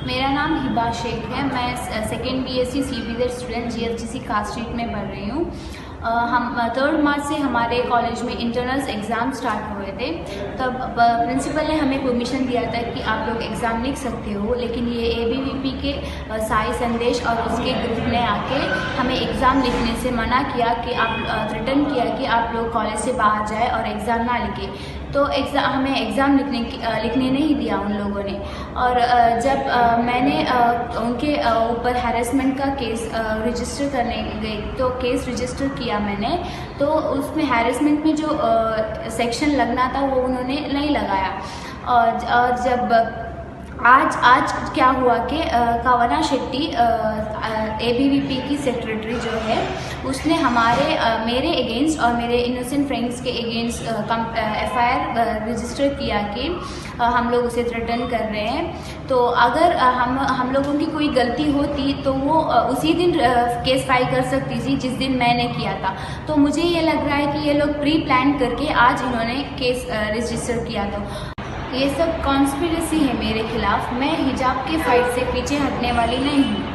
मेरा नाम हिबा शेख है। मैं second BSc CBSE student GSTC cast street में पढ़ रही हूँ। हम 3 मार्च से हमारे कॉलेज में इंटरनल्स एग्ज़ाम स्टार्ट हुए थे। तब प्रिंसिपल ने हमें परमिशन दिया था कि आप लोग एग्ज़ाम लिख सकते हो, लेकिन ये एबीवीपी के साई संदेश और उसके ग्रुप ने आके हमें एग्ज़ाम लिखने से मना किया कि आप थ्रेटन किया कि आप लोग कॉलेज से बाहर जाए और एग्ज़ाम ना लिखें। तो हमें एग्ज़ाम लिखने नहीं दिया उन लोगों ने। और जब मैंने उनके ऊपर हैरेसमेंट का केस रजिस्टर करने गई, तो केस रजिस्टर किया मैंने, तो उसमें हैरेसमेंट में जो सेक्शन लगना था वो उन्होंने नहीं लगाया। और जब आज क्या हुआ कि कावना शेट्टी एबीवीपी की सेक्रेटरी जो है, उसने मेरे अगेंस्ट और मेरे इनोसेंट फ्रेंड्स के अगेंस्ट एफआईआर रजिस्टर किया कि हम लोग उसे थ्रेटन कर रहे हैं। तो अगर हम लोगों की कोई गलती होती तो वो उसी दिन केस फाइल कर सकती थी जिस दिन मैंने किया था। तो मुझे ये लग रहा है कि ये लोग प्री प्लान करके आज इन्होंने केस रजिस्टर किया था। ये सब कॉन्स्पिरेसी है मेरे खिलाफ। मैं हिजाब के फाइट से पीछे हटने वाली नहीं हूँ।